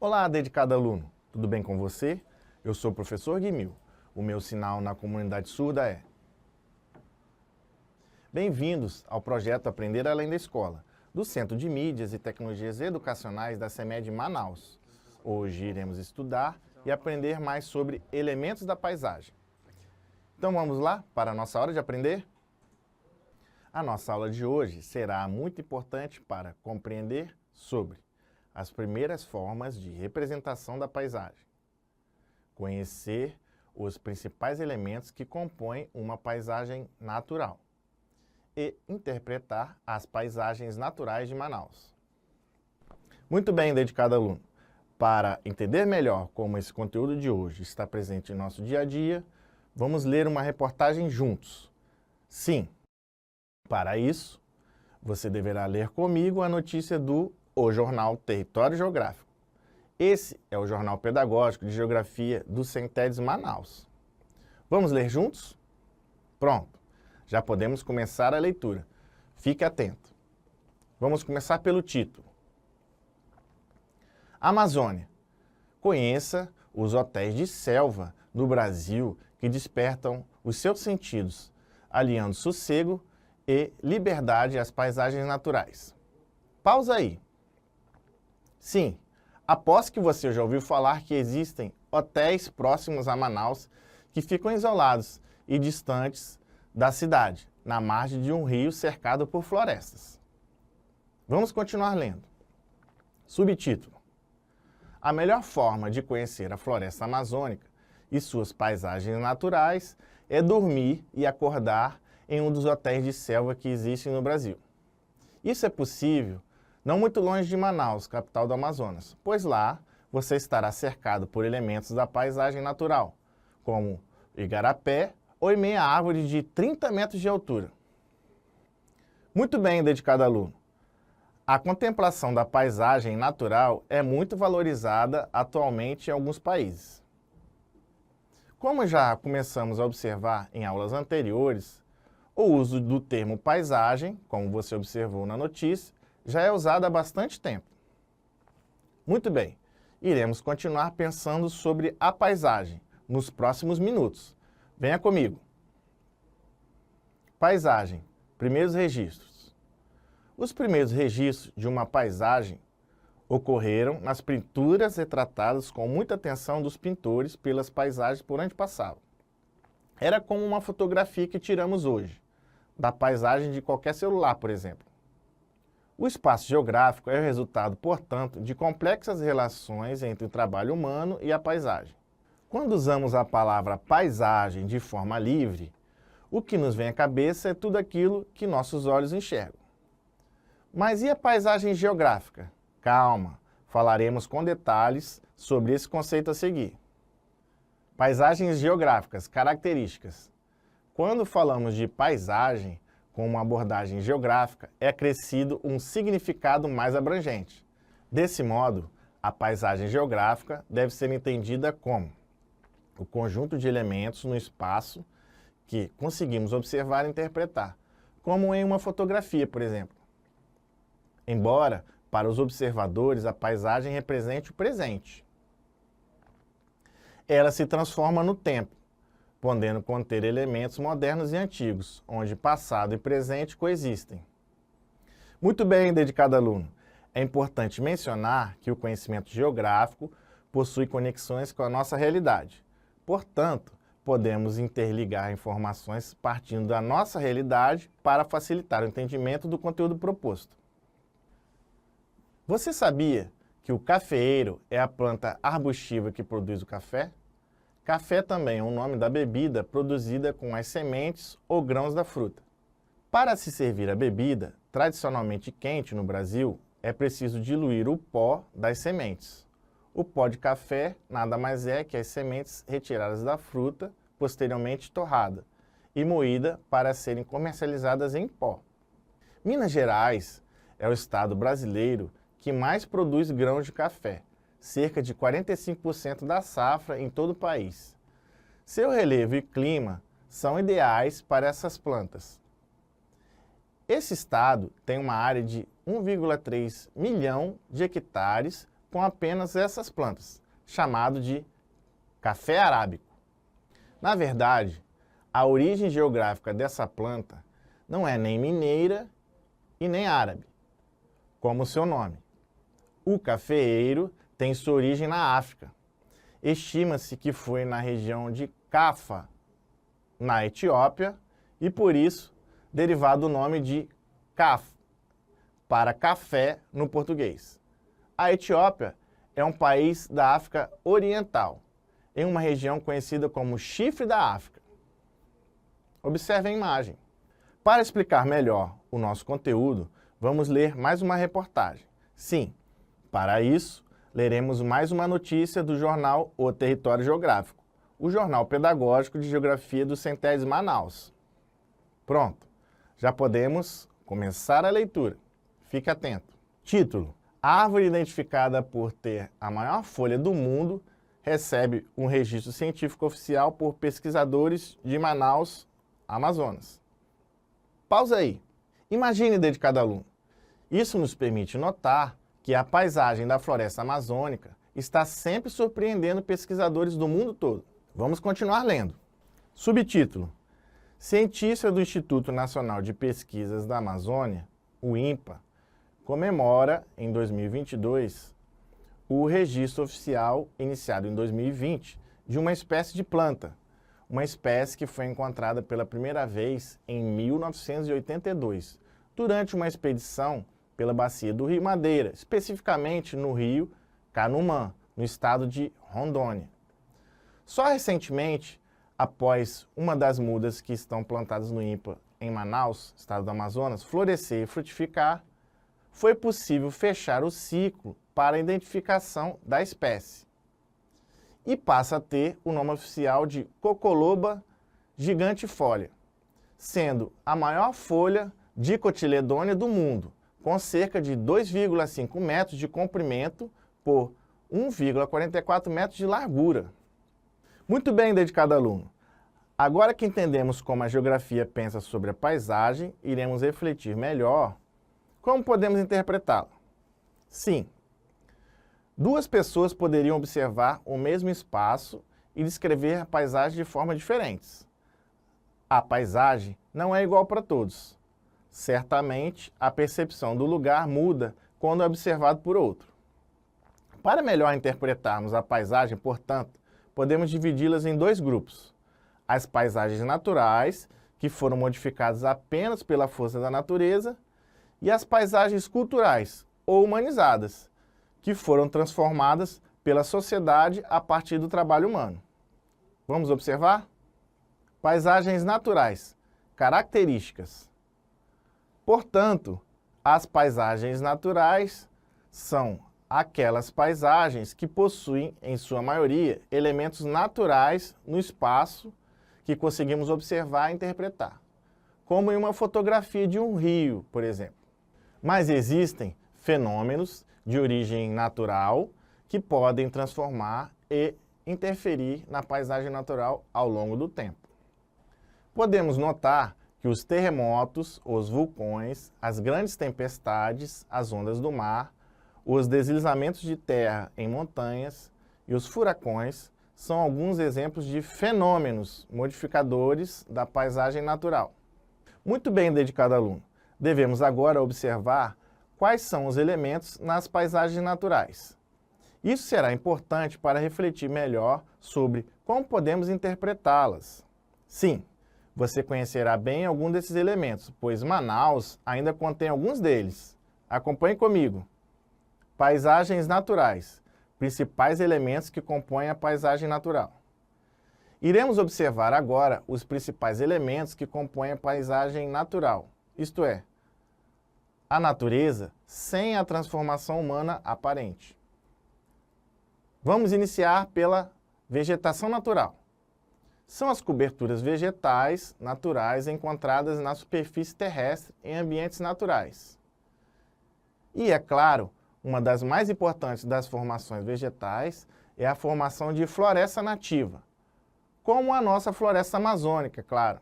Olá, dedicado aluno! Tudo bem com você? Eu sou o professor Guimil. O meu sinal na comunidade surda é... Bem-vindos ao projeto Aprender Além da Escola, do Centro de Mídias e Tecnologias Educacionais da CEMED Manaus. Hoje iremos estudar e aprender mais sobre elementos da paisagem. Então vamos lá para a nossa hora de aprender? A nossa aula de hoje será muito importante para compreender sobre as primeiras formas de representação da paisagem, conhecer os principais elementos que compõem uma paisagem natural e interpretar as paisagens naturais de Manaus. Muito bem, dedicado aluno. Para entender melhor como esse conteúdo de hoje está presente em nosso dia a dia, vamos ler uma reportagem juntos. Sim, para isso, você deverá ler comigo a notícia do O Jornal Território Geográfico. Esse é o jornal pedagógico de geografia do CENTEDES Manaus. Vamos ler juntos? Pronto, já podemos começar a leitura. Fique atento. Vamos começar pelo título. Amazônia. Conheça os hotéis de selva no Brasil que despertam os seus sentidos, aliando sossego e liberdade às paisagens naturais. Pausa aí. Sim, aposto que você já ouviu falar que existem hotéis próximos a Manaus que ficam isolados e distantes da cidade, na margem de um rio cercado por florestas. Vamos continuar lendo. Subtítulo. A melhor forma de conhecer a floresta amazônica e suas paisagens naturais é dormir e acordar em um dos hotéis de selva que existem no Brasil. Isso é possível não muito longe de Manaus, capital do Amazonas, pois lá você estará cercado por elementos da paisagem natural, como igarapé ou meia árvore de 30 metros de altura. Muito bem, dedicado aluno. A contemplação da paisagem natural é muito valorizada atualmente em alguns países. Como já começamos a observar em aulas anteriores, o uso do termo paisagem, como você observou na notícia, já é usado há bastante tempo. Muito bem, iremos continuar pensando sobre a paisagem nos próximos minutos. Venha comigo. Paisagem, primeiros registros. Os primeiros registros de uma paisagem ocorreram nas pinturas retratadas com muita atenção dos pintores pelas paisagens por onde passavam. Era como uma fotografia que tiramos hoje, da paisagem de qualquer celular, por exemplo. O espaço geográfico é o resultado, portanto, de complexas relações entre o trabalho humano e a paisagem. Quando usamos a palavra paisagem de forma livre, o que nos vem à cabeça é tudo aquilo que nossos olhos enxergam. Mas e a paisagem geográfica? Calma, falaremos com detalhes sobre esse conceito a seguir. Paisagens geográficas, características. Quando falamos de paisagem com uma abordagem geográfica, é acrescido um significado mais abrangente. Desse modo, a paisagem geográfica deve ser entendida como o conjunto de elementos no espaço que conseguimos observar e interpretar, como em uma fotografia, por exemplo. Embora, para os observadores, a paisagem represente o presente. Ela se transforma no tempo, podendo conter elementos modernos e antigos, onde passado e presente coexistem. Muito bem, dedicado aluno. É importante mencionar que o conhecimento geográfico possui conexões com a nossa realidade. Portanto, podemos interligar informações partindo da nossa realidade para facilitar o entendimento do conteúdo proposto. Você sabia que o cafeeiro é a planta arbustiva que produz o café? Café também é o nome da bebida produzida com as sementes ou grãos da fruta. Para se servir a bebida, tradicionalmente quente no Brasil, é preciso diluir o pó das sementes. O pó de café nada mais é que as sementes retiradas da fruta, posteriormente torrada e moída para serem comercializadas em pó. Minas Gerais é o estado brasileiro que mais produz grãos de café, cerca de 45% da safra em todo o país. Seu relevo e clima são ideais para essas plantas. Esse estado tem uma área de 1,3 milhão de hectares com apenas essas plantas, chamado de café arábico. Na verdade, a origem geográfica dessa planta não é nem mineira e nem árabe, como o seu nome. O cafeeiro tem sua origem na África. Estima-se que foi na região de Cafa, na Etiópia, e por isso derivado do nome de Caf, para café no português. A Etiópia é um país da África Oriental, em uma região conhecida como Chifre da África. Observe a imagem. Para explicar melhor o nosso conteúdo, vamos ler mais uma reportagem. Sim, para isso, leremos mais uma notícia do jornal O Território Geográfico, o jornal pedagógico de geografia do CENTESB Manaus. Pronto, já podemos começar a leitura. Fique atento. Título: A árvore identificada por ter a maior folha do mundo recebe um registro científico oficial por pesquisadores de Manaus, Amazonas. Pausa aí. Imagine de cada aluno. Isso nos permite notar que a paisagem da floresta amazônica está sempre surpreendendo pesquisadores do mundo todo. Vamos continuar lendo. Subtítulo: Cientista do Instituto Nacional de Pesquisas da Amazônia, o INPA, comemora, em 2022, o registro oficial iniciado em 2020 de uma espécie de planta, uma espécie que foi encontrada pela primeira vez em 1982, durante uma expedição pela bacia do Rio Madeira, especificamente no rio Canumã, no estado de Rondônia. Só recentemente, após uma das mudas que estão plantadas no INPA em Manaus, estado do Amazonas, florescer e frutificar, foi possível fechar o ciclo para a identificação da espécie. E passa a ter o nome oficial de Cocoloba gigantifolia, sendo a maior folha dicotiledônea do mundo, com cerca de 2,5 metros de comprimento por 1,44 metros de largura. Muito bem, dedicado aluno. Agora que entendemos como a geografia pensa sobre a paisagem, iremos refletir melhor como podemos interpretá-la. Sim, duas pessoas poderiam observar o mesmo espaço e descrever a paisagem de formas diferentes. A paisagem não é igual para todos. Certamente, a percepção do lugar muda quando é observado por outro. Para melhor interpretarmos a paisagem, portanto, podemos dividi-las em dois grupos. As paisagens naturais, que foram modificadas apenas pela força da natureza, e as paisagens culturais, ou humanizadas, que foram transformadas pela sociedade a partir do trabalho humano. Vamos observar? Paisagens naturais, características. Portanto, as paisagens naturais são aquelas paisagens que possuem, em sua maioria, elementos naturais no espaço que conseguimos observar e interpretar, como em uma fotografia de um rio, por exemplo. Mas existem fenômenos de origem natural que podem transformar e interferir na paisagem natural ao longo do tempo. Podemos notar que os terremotos, os vulcões, as grandes tempestades, as ondas do mar, os deslizamentos de terra em montanhas e os furacões são alguns exemplos de fenômenos modificadores da paisagem natural. Muito bem, dedicado aluno. Devemos agora observar quais são os elementos nas paisagens naturais. Isso será importante para refletir melhor sobre como podemos interpretá-las. Sim, você conhecerá bem algum desses elementos, pois Manaus ainda contém alguns deles. Acompanhe comigo. Paisagens naturais, principais elementos que compõem a paisagem natural. Iremos observar agora os principais elementos que compõem a paisagem natural, isto é, a natureza sem a transformação humana aparente. Vamos iniciar pela vegetação natural. São as coberturas vegetais naturais encontradas na superfície terrestre em ambientes naturais. E, é claro, uma das mais importantes das formações vegetais é a formação de floresta nativa, como a nossa floresta amazônica, claro.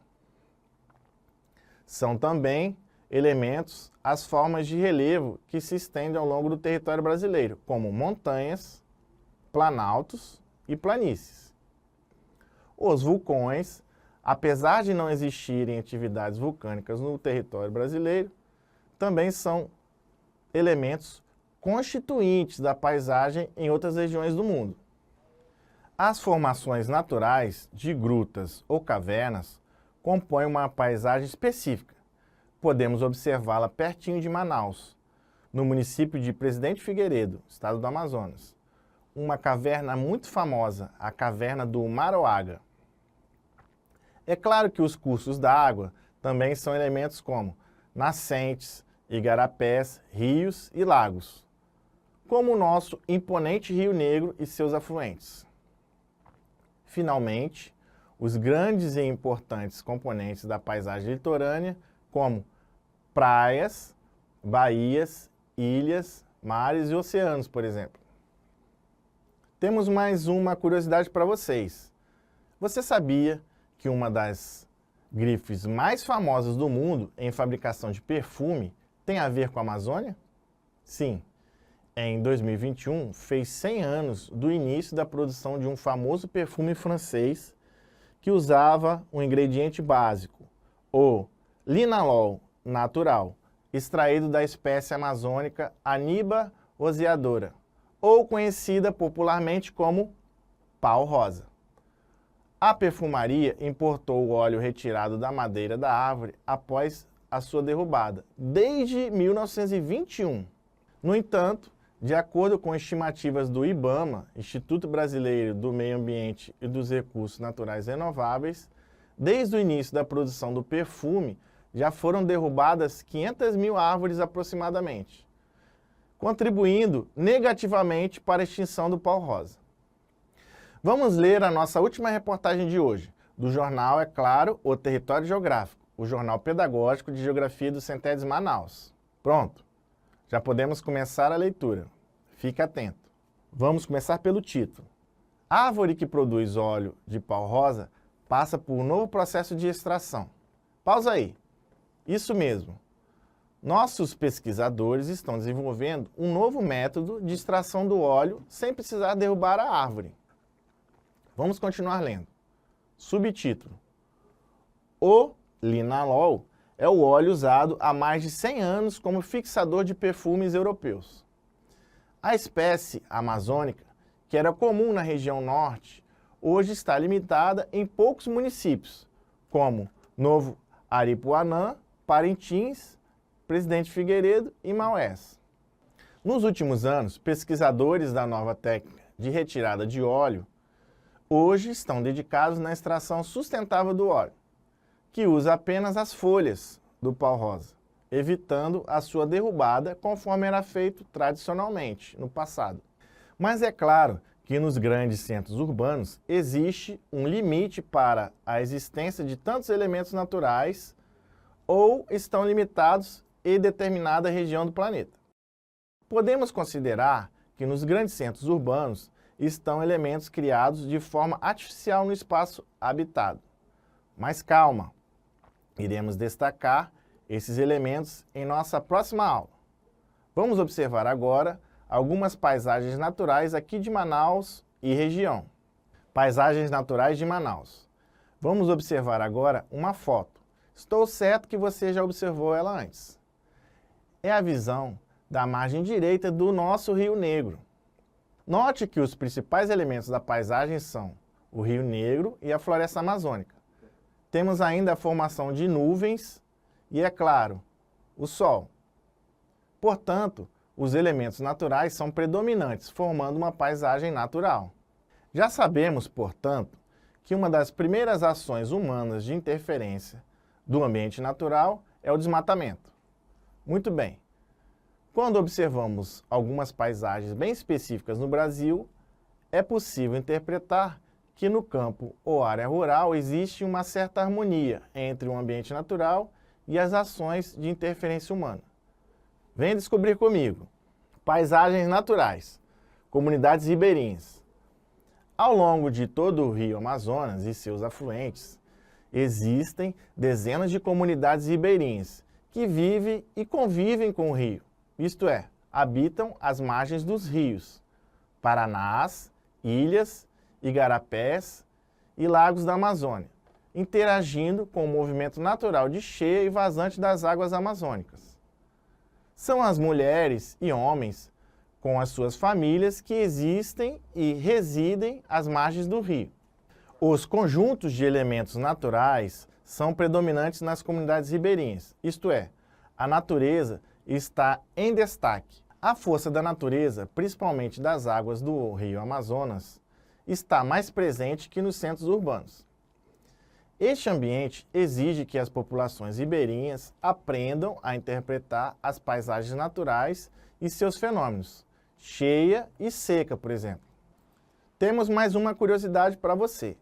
São também elementos as formas de relevo que se estendem ao longo do território brasileiro, como montanhas, planaltos e planícies. Os vulcões, apesar de não existirem atividades vulcânicas no território brasileiro, também são elementos constituintes da paisagem em outras regiões do mundo. As formações naturais de grutas ou cavernas compõem uma paisagem específica. Podemos observá-la pertinho de Manaus, no município de Presidente Figueiredo, estado do Amazonas. Uma caverna muito famosa, a caverna do Maroaga. É claro que os cursos d'água também são elementos como nascentes, igarapés, rios e lagos, como o nosso imponente Rio Negro e seus afluentes. Finalmente, os grandes e importantes componentes da paisagem litorânea, como praias, baías, ilhas, mares e oceanos, por exemplo. Temos mais uma curiosidade para vocês. Você sabia que uma das grifes mais famosas do mundo em fabricação de perfume tem a ver com a Amazônia? Sim, em 2021 fez 100 anos do início da produção de um famoso perfume francês que usava um ingrediente básico, o linalol natural, extraído da espécie amazônica Aniba roseadora, ou conhecida popularmente como pau-rosa. A perfumaria importou o óleo retirado da madeira da árvore após a sua derrubada, desde 1921. No entanto, de acordo com estimativas do IBAMA, Instituto Brasileiro do Meio Ambiente e dos Recursos Naturais Renováveis, desde o início da produção do perfume, já foram derrubadas 500 mil árvores aproximadamente, contribuindo negativamente para a extinção do pau-rosa. Vamos ler a nossa última reportagem de hoje, do jornal, é claro, O Território Geográfico, o jornal pedagógico de Geografia do Centésimo de Manaus. Pronto, já podemos começar a leitura. Fique atento. Vamos começar pelo título. A árvore que produz óleo de pau-rosa passa por um novo processo de extração. Pausa aí. Isso mesmo. Nossos pesquisadores estão desenvolvendo um novo método de extração do óleo sem precisar derrubar a árvore. Vamos continuar lendo. Subtítulo. O linalol é o óleo usado há mais de 100 anos como fixador de perfumes europeus. A espécie amazônica, que era comum na região norte, hoje está limitada em poucos municípios, como Novo Aripuanã, Parintins, Presidente Figueiredo e Maués. Nos últimos anos, pesquisadores da nova técnica de retirada de óleo hoje estão dedicados na extração sustentável do óleo, que usa apenas as folhas do pau-rosa, evitando a sua derrubada conforme era feito tradicionalmente no passado. Mas é claro que nos grandes centros urbanos existe um limite para a existência de tantos elementos naturais ou estão limitados em determinada região do planeta. Podemos considerar que nos grandes centros urbanos estão elementos criados de forma artificial no espaço habitado. Mas calma, iremos destacar esses elementos em nossa próxima aula. Vamos observar agora algumas paisagens naturais aqui de Manaus e região. Paisagens naturais de Manaus. Vamos observar agora uma foto. Estou certo que você já observou ela antes. É a visão da margem direita do nosso Rio Negro. Note que os principais elementos da paisagem são o Rio Negro e a floresta amazônica. Temos ainda a formação de nuvens e, é claro, o Sol. Portanto, os elementos naturais são predominantes, formando uma paisagem natural. Já sabemos, portanto, que uma das primeiras ações humanas de interferência do ambiente natural é o desmatamento. Muito bem. Quando observamos algumas paisagens bem específicas no Brasil, é possível interpretar que no campo ou área rural existe uma certa harmonia entre o ambiente natural e as ações de interferência humana. Vem descobrir comigo. Paisagens naturais, comunidades ribeirinhas. Ao longo de todo o Rio Amazonas e seus afluentes, existem dezenas de comunidades ribeirinhas que vivem e convivem com o rio, isto é, habitam as margens dos rios, paranás, ilhas, igarapés e lagos da Amazônia, interagindo com o movimento natural de cheia e vazante das águas amazônicas. São as mulheres e homens, com as suas famílias, que existem e residem às margens do rio. Os conjuntos de elementos naturais são predominantes nas comunidades ribeirinhas, isto é, a natureza está em destaque. A força da natureza, principalmente das águas do rio Amazonas, está mais presente que nos centros urbanos. Este ambiente exige que as populações ribeirinhas aprendam a interpretar as paisagens naturais e seus fenômenos, cheia e seca, por exemplo. Temos mais uma curiosidade para você.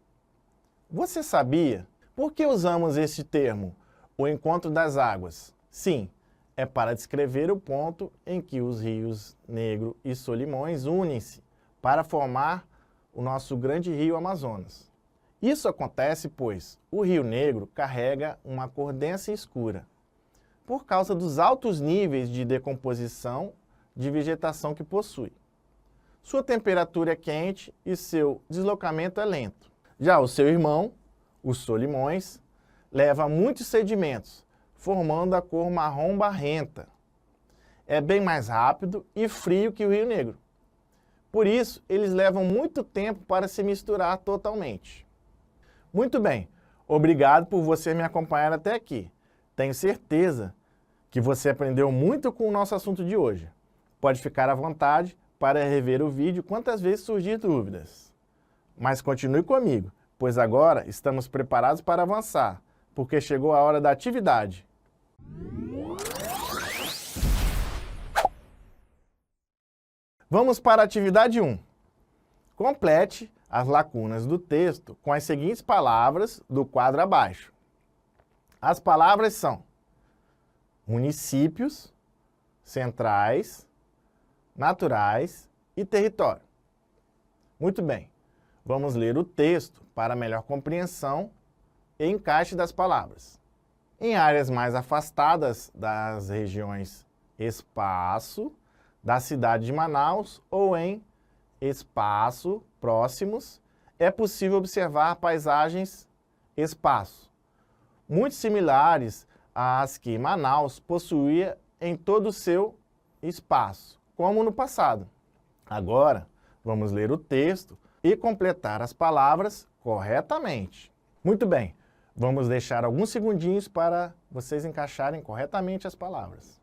Você sabia por que usamos este termo, o encontro das águas? Sim, é para descrever o ponto em que os rios Negro e Solimões unem-se para formar o nosso grande rio Amazonas. Isso acontece pois o Rio Negro carrega uma cor densa e escura, por causa dos altos níveis de decomposição de vegetação que possui. Sua temperatura é quente e seu deslocamento é lento. Já o seu irmão, os Solimões, leva muitos sedimentos, formando a cor marrom barrenta. É bem mais rápido e frio que o Rio Negro. Por isso, eles levam muito tempo para se misturar totalmente. Muito bem, obrigado por você me acompanhar até aqui. Tenho certeza que você aprendeu muito com o nosso assunto de hoje. Pode ficar à vontade para rever o vídeo quantas vezes surgir dúvidas. Mas continue comigo, pois agora estamos preparados para avançar, porque chegou a hora da atividade. Vamos para a atividade 1. Complete as lacunas do texto com as seguintes palavras do quadro abaixo. As palavras são municípios, centrais, naturais e território. Muito bem, vamos ler o texto para melhor compreensão e encaixe das palavras. Em áreas mais afastadas das regiões espaço, da cidade de Manaus ou em espaço próximos, é possível observar paisagens espaço, muito similares às que Manaus possuía em todo o seu espaço, como no passado. Agora, vamos ler o texto e completar as palavras corretamente. Muito bem, vamos deixar alguns segundinhos para vocês encaixarem corretamente as palavras.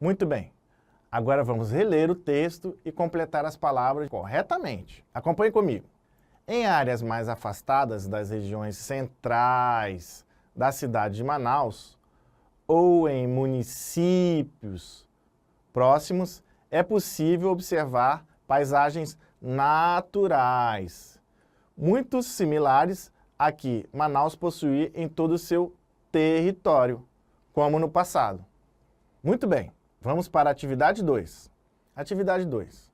Muito bem, agora vamos reler o texto e completar as palavras corretamente. Acompanhe comigo. Em áreas mais afastadas das regiões centrais da cidade de Manaus ou em municípios próximos, é possível observar paisagens naturais, muito similares a que Manaus possuía em todo o seu território, como no passado. Muito bem. Vamos para a atividade 2. Atividade 2.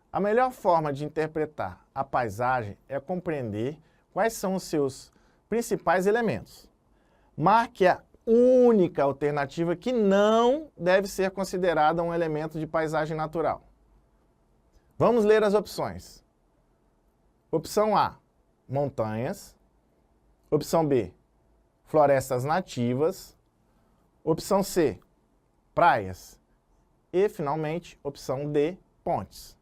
A melhor forma de interpretar a paisagem é compreender quais são os seus principais elementos. Marque a única alternativa que não deve ser considerada um elemento de paisagem natural. Vamos ler as opções. Opção A, montanhas. Opção B, florestas nativas. Opção C, praias. E, finalmente, opção D, pontes.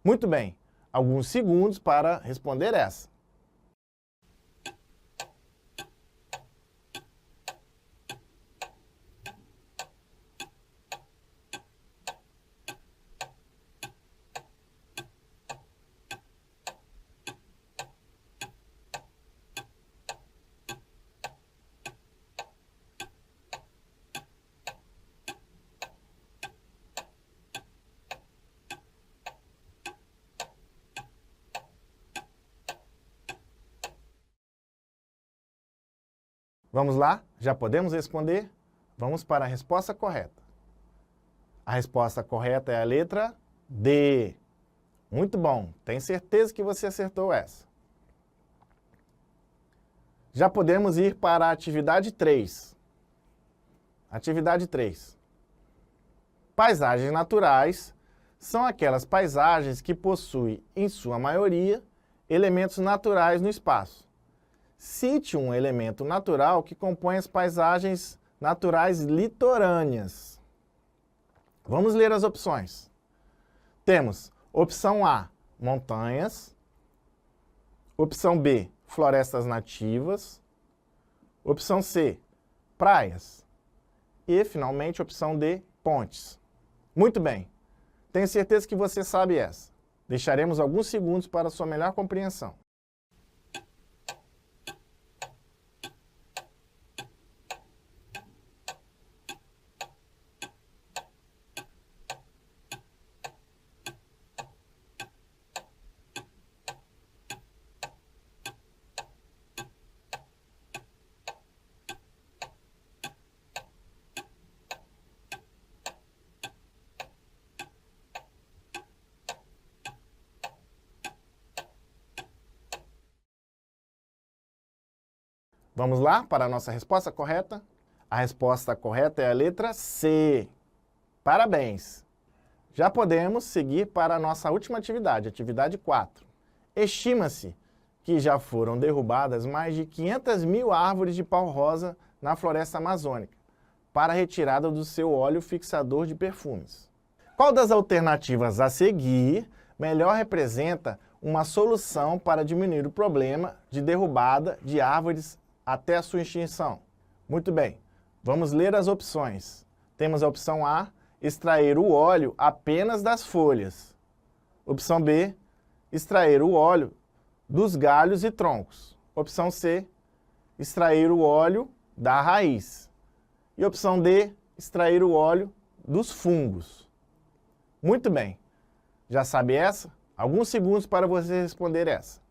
Muito bem, alguns segundos para responder essa. Vamos lá? Já podemos responder? Vamos para a resposta correta. A resposta correta é a letra D. Muito bom, tenho certeza que você acertou essa. Já podemos ir para a atividade 3. Atividade 3. Paisagens naturais são aquelas paisagens que possuem, em sua maioria, elementos naturais no espaço. Cite um elemento natural que compõe as paisagens naturais litorâneas. Vamos ler as opções. Temos opção A, montanhas. Opção B, florestas nativas. Opção C, praias. E, finalmente, opção D, pontes. Muito bem. Tenho certeza que você sabe essa. Deixaremos alguns segundos para sua melhor compreensão. Vamos lá para a nossa resposta correta? A resposta correta é a letra C. Parabéns! Já podemos seguir para a nossa última atividade, atividade 4. Estima-se que já foram derrubadas mais de 500 mil árvores de pau-rosa na floresta amazônica, para a retirada do seu óleo fixador de perfumes. Qual das alternativas a seguir melhor representa uma solução para diminuir o problema de derrubada de árvores até a sua extinção? Muito bem, vamos ler as opções. Temos a opção A, extrair o óleo apenas das folhas. Opção B, extrair o óleo dos galhos e troncos. Opção C, extrair o óleo da raiz. E opção D, extrair o óleo dos fungos. Muito bem, já sabe essa? Alguns segundos para você responder essa.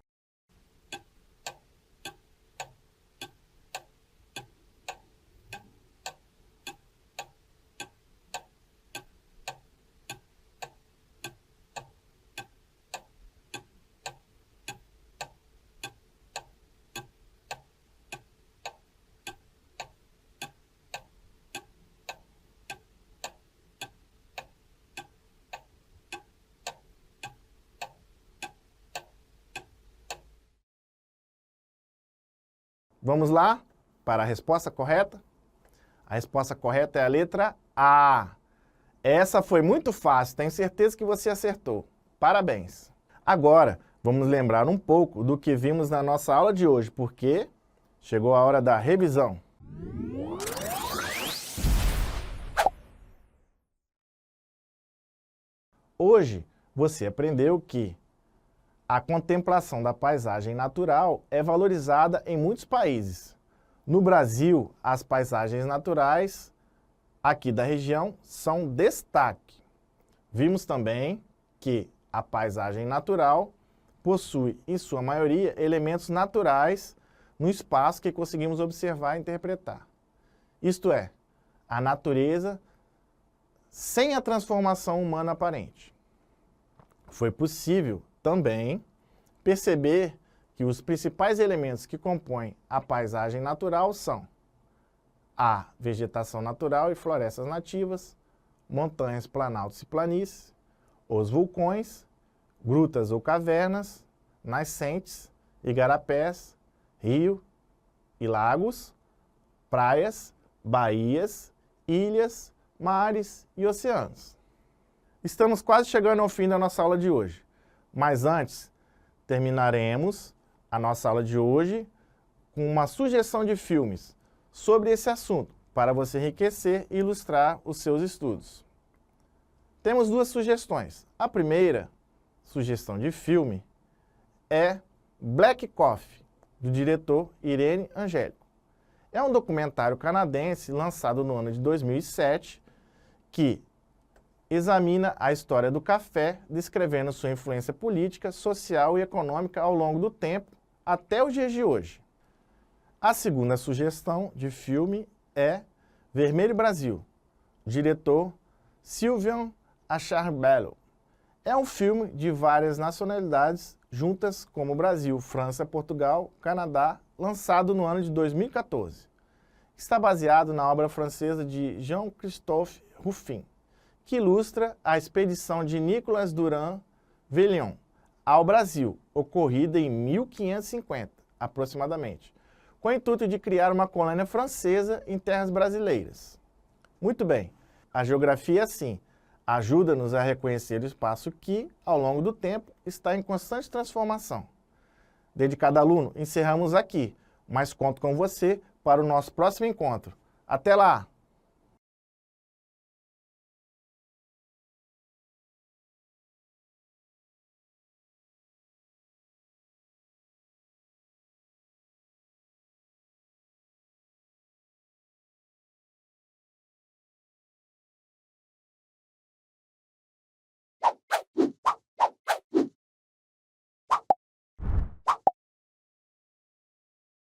Vamos lá para a resposta correta? A resposta correta é a letra A. Essa foi muito fácil, tenho certeza que você acertou. Parabéns! Agora, vamos lembrar um pouco do que vimos na nossa aula de hoje, porque chegou a hora da revisão. Hoje, você aprendeu que a contemplação da paisagem natural é valorizada em muitos países. No Brasil, as paisagens naturais aqui da região são destaque. Vimos também que a paisagem natural possui, em sua maioria, elementos naturais no espaço que conseguimos observar e interpretar. Isto é, a natureza sem a transformação humana aparente. Foi possível também perceber que os principais elementos que compõem a paisagem natural são a vegetação natural e florestas nativas, montanhas, planaltos e planícies, os vulcões, grutas ou cavernas, nascentes, igarapés, rio e lagos, praias, baías, ilhas, mares e oceanos. Estamos quase chegando ao fim da nossa aula de hoje. Mas antes, terminaremos a nossa aula de hoje com uma sugestão de filmes sobre esse assunto, para você enriquecer e ilustrar os seus estudos. Temos duas sugestões. A primeira sugestão de filme é Black Coffee, do diretor Irene Angélico. É um documentário canadense lançado no ano de 2007 que examina a história do café, descrevendo sua influência política, social e econômica ao longo do tempo, até os dias de hoje. A segunda sugestão de filme é Vermelho Brasil, diretor Sylvain Acharbello. É um filme de várias nacionalidades juntas como Brasil, França, Portugal, Canadá, lançado no ano de 2014. Está baseado na obra francesa de Jean-Christophe Rufin, que ilustra a expedição de Nicolas Durand-Vellion ao Brasil, ocorrida em 1550, aproximadamente, com o intuito de criar uma colônia francesa em terras brasileiras. Muito bem, a geografia é assim, ajuda-nos a reconhecer o espaço que, ao longo do tempo, está em constante transformação. Dedicado aluno, encerramos aqui, mas conto com você para o nosso próximo encontro. Até lá!